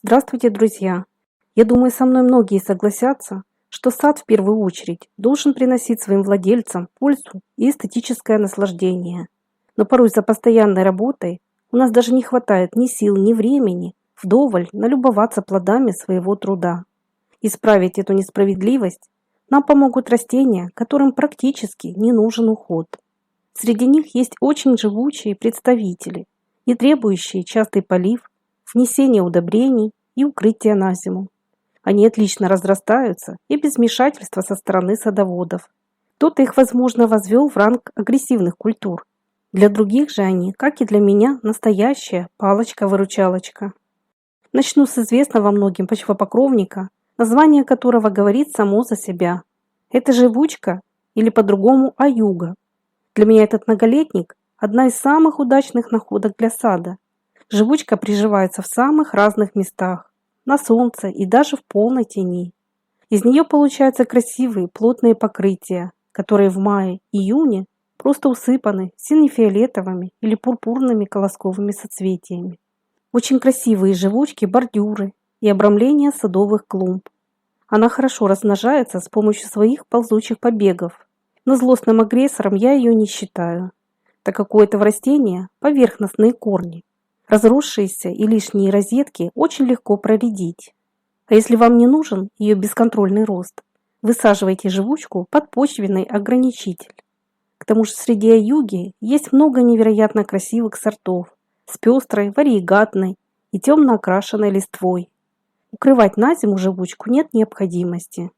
Здравствуйте, друзья! Я думаю, со мной многие согласятся, что сад в первую очередь должен приносить своим владельцам пользу и эстетическое наслаждение. Но порой за постоянной работой у нас даже не хватает ни сил, ни времени вдоволь налюбоваться плодами своего труда. Исправить эту несправедливость нам помогут растения, которым практически не нужен уход. Среди них есть очень живучие представители, не требующие частый полив, внесение удобрений и укрытие на зиму. Они отлично разрастаются и без вмешательства со стороны садоводов. Кто-то их, возможно, возвел в ранг агрессивных культур. Для других же они, как и для меня, настоящая палочка-выручалочка. Начну с известного многим почвопокровника, название которого говорит само за себя. Это живучка или по-другому аюга. Для меня этот многолетник – одна из самых удачных находок для сада. Живучка приживается в самых разных местах, на солнце и даже в полной тени. Из нее получаются красивые плотные покрытия, которые в мае-июне просто усыпаны сине-фиолетовыми или пурпурными колосковыми соцветиями. Очень красивые живучки, бордюры и обрамления садовых клумб. Она хорошо размножается с помощью своих ползучих побегов, но злостным агрессором я ее не считаю, так как у этого растения поверхностные корни. Разросшиеся и лишние розетки очень легко проредить. А если вам не нужен ее бесконтрольный рост, высаживайте живучку под почвенный ограничитель. К тому же среди аюги есть много невероятно красивых сортов с пестрой, варьегатной и темно окрашенной листвой. Укрывать на зиму живучку нет необходимости.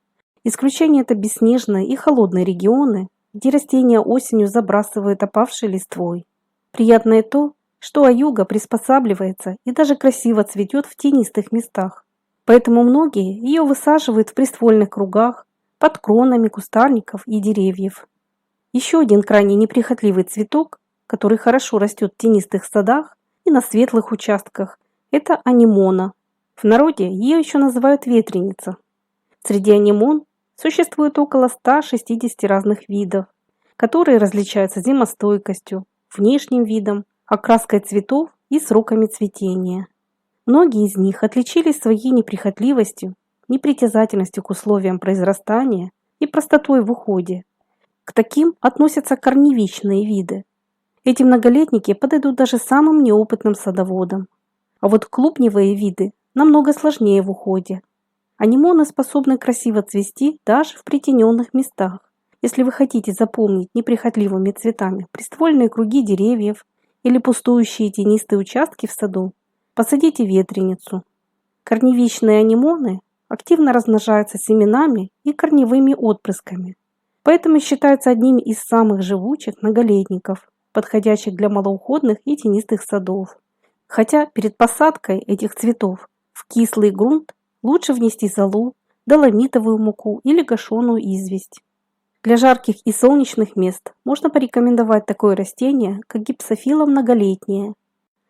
Исключение это бесснежные и холодные регионы, где растения осенью забрасывают опавшей листвой. Приятное то, что аюга приспосабливается и даже красиво цветет в тенистых местах. Поэтому многие ее высаживают в приствольных кругах, под кронами кустарников и деревьев. Еще один крайне неприхотливый цветок, который хорошо растет в тенистых садах и на светлых участках, это анимона. В народе ее еще называют ветреница. Среди анимон существует около 160 разных видов, которые различаются зимостойкостью, внешним видом, окраской цветов и сроками цветения. Многие из них отличились своей неприхотливостью, непритязательностью к условиям произрастания и простотой в уходе. К таким относятся корневищные виды. Эти многолетники подойдут даже самым неопытным садоводам. А вот клубневые виды намного сложнее в уходе. Анимоны способны красиво цвести даже в притененных местах. Если вы хотите запомнить неприхотливыми цветами приствольные круги деревьев или пустующие тенистые участки в саду, посадите ветреницу. Корневищные анимоны активно размножаются семенами и корневыми отпрысками, поэтому считаются одними из самых живучих многолетников, подходящих для малоуходных и тенистых садов. Хотя перед посадкой этих цветов в кислый грунт лучше внести золу, доломитовую муку или гашеную известь. Для жарких и солнечных мест можно порекомендовать такое растение, как гипсофила многолетняя.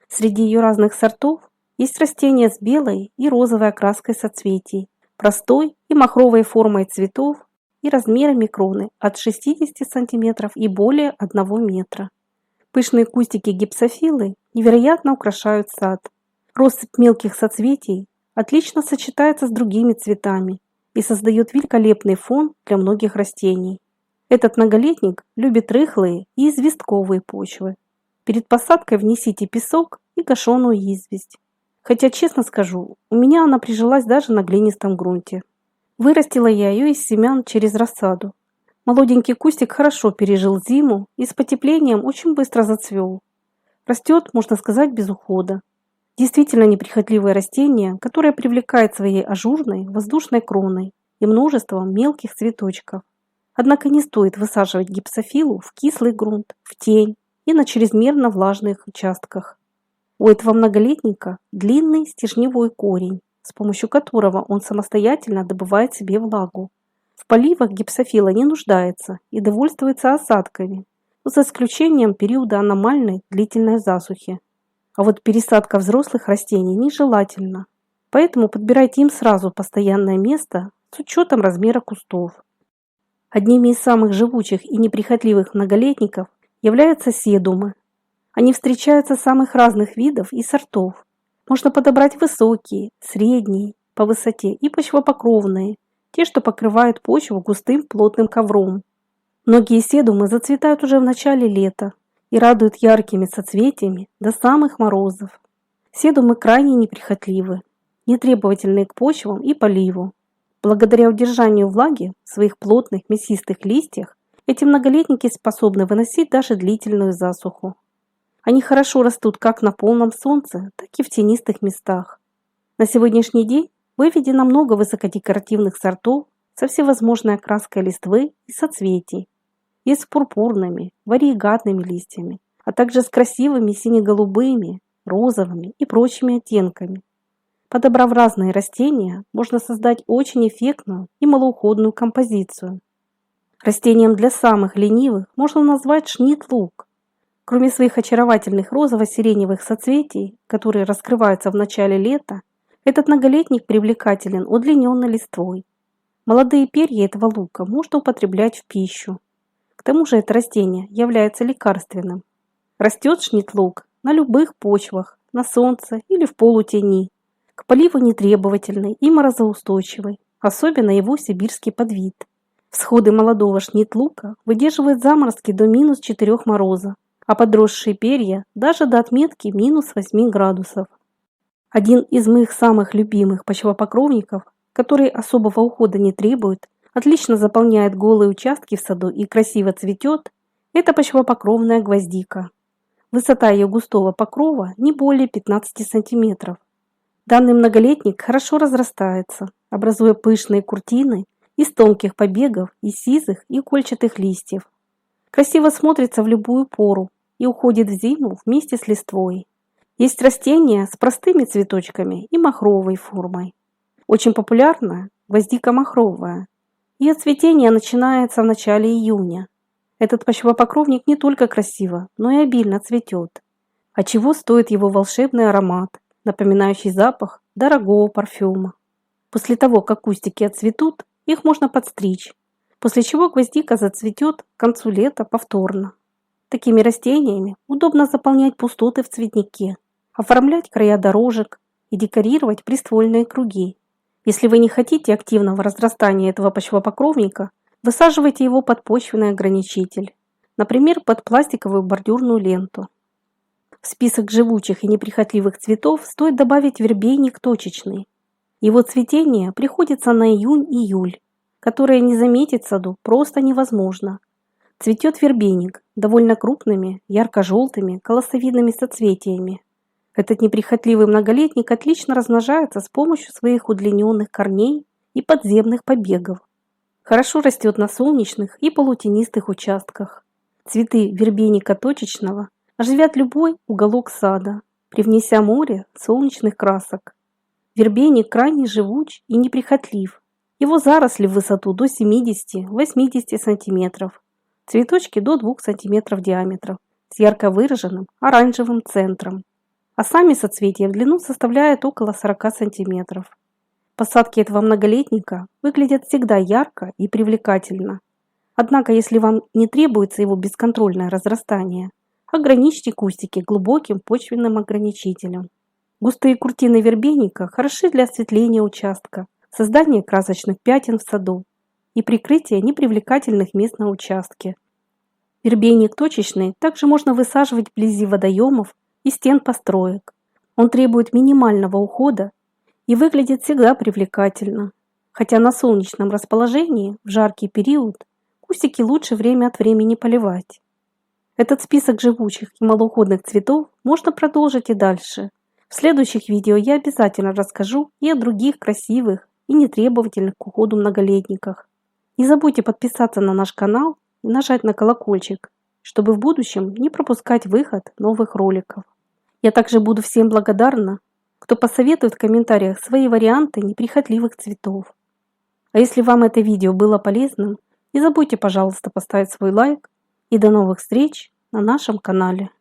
Среди ее разных сортов есть растения с белой и розовой окраской соцветий, простой и махровой формой цветов и размерами кроны от 60 см и более 1 метра. Пышные кустики гипсофилы невероятно украшают сад. Россыпь мелких соцветий отлично сочетается с другими цветами и создает великолепный фон для многих растений. Этот многолетник любит рыхлые и известковые почвы. Перед посадкой внесите песок и гашеную известь. Хотя, честно скажу, у меня она прижилась даже на глинистом грунте. Вырастила я ее из семян через рассаду. Молоденький кустик хорошо пережил зиму и с потеплением очень быстро зацвел. Растет, можно сказать, без ухода. Действительно неприхотливое растение, которое привлекает своей ажурной воздушной кроной и множеством мелких цветочков. Однако не стоит высаживать гипсофилу в кислый грунт, в тень и на чрезмерно влажных участках. У этого многолетника длинный стержневой корень, с помощью которого он самостоятельно добывает себе влагу. В поливах гипсофила не нуждается и довольствуется осадками, за исключением периода аномальной длительной засухи. А вот пересадка взрослых растений нежелательна, поэтому подбирайте им сразу постоянное место с учетом размера кустов. Одними из самых живучих и неприхотливых многолетников являются седумы. Они встречаются самых разных видов и сортов, Можно подобрать высокие, средние по высоте и почвопокровные, те, что покрывают почву густым плотным ковром. Многие седумы зацветают уже в начале лета и радуют яркими соцветиями до самых морозов. Седумы крайне неприхотливы, нетребовательны к почвам и поливу. Благодаря удержанию влаги в своих плотных мясистых листьях эти многолетники способны выносить даже длительную засуху. Они хорошо растут как на полном солнце, так и в тенистых местах. На сегодняшний день выведено много высокодекоративных сортов со всевозможной окраской листвы и соцветий. Есть с пурпурными, варигатными листьями, а также с красивыми сине-голубыми, розовыми и прочими оттенками. Подобрав разные растения, можно создать очень эффектную и малоуходную композицию. Растением для самых ленивых можно назвать шнит-лук. Кроме своих очаровательных розово-сиреневых соцветий, которые раскрываются в начале лета, этот многолетник привлекателен удлиненной листвой. Молодые перья этого лука можно употреблять в пищу. К тому же это растение является лекарственным. Растет шнит-лук на любых почвах, на солнце или в полутени. К поливу нетребовательный и морозоустойчивый, особенно его сибирский подвид. Всходы молодого шнит-лука выдерживают заморозки до -4 мороза, а подросшие перья даже до отметки -8 градусов. Один из моих самых любимых почвопокровников, который особого ухода не требует, отлично заполняет голые участки в саду и красиво цветет, это почвопокровная гвоздика. Высота ее густого покрова не более 15 см. Данный многолетник хорошо разрастается, образуя пышные куртины из тонких побегов и сизых и кольчатых листьев. Красиво смотрится в любую пору и уходит в зиму вместе с листвой. Есть растения с простыми цветочками и махровой формой. Очень популярна гвоздика махровая. Ее цветение начинается в начале июня. Этот почвопокровник не только красиво, но и обильно цветет. А чего стоит его волшебный аромат, напоминающий запах дорогого парфюма. После того, как кустики отцветут, их можно подстричь, после чего гвоздика зацветет к концу лета повторно. Такими растениями удобно заполнять пустоты в цветнике, оформлять края дорожек и декорировать приствольные круги. Если вы не хотите активного разрастания этого почвопокровника, высаживайте его под почвенный ограничитель, например, под пластиковую бордюрную ленту. В список живучих и неприхотливых цветов стоит добавить вербейник точечный. Его цветение приходится на июнь-июль, которое не заметить в саду просто невозможно. Цветет вербейник довольно крупными, ярко-желтыми, колосовидными соцветиями. Этот неприхотливый многолетник отлично размножается с помощью своих удлиненных корней и подземных побегов. Хорошо растет на солнечных и полутенистых участках. Цветы вербейника точечного оживят любой уголок сада, привнеся море солнечных красок. Вербейник крайне живуч и неприхотлив. Его заросли в высоту до 70-80 см, цветочки до 2 см диаметром, с ярко выраженным оранжевым центром. А сами соцветия в длину составляют около 40 см. Посадки этого многолетника выглядят всегда ярко и привлекательно. Однако, если вам не требуется его бесконтрольное разрастание, ограничьте кустики глубоким почвенным ограничителем. Густые куртины вербейника хороши для осветления участка, создания красочных пятен в саду и прикрытия непривлекательных мест на участке. Вербейник точечный также можно высаживать вблизи водоемов и стен построек. Он требует минимального ухода и выглядит всегда привлекательно, хотя на солнечном расположении в жаркий период кустики лучше время от времени поливать. Этот список живучих и малоуходных цветов можно продолжить и дальше. В следующих видео я обязательно расскажу и о других красивых и нетребовательных к уходу многолетниках. Не забудьте подписаться на наш канал и нажать на колокольчик, чтобы в будущем не пропускать выход новых роликов. Я также буду всем благодарна, кто посоветует в комментариях свои варианты неприхотливых цветов. А если вам это видео было полезным, не забудьте, пожалуйста, поставить свой лайк. И до новых встреч на нашем канале.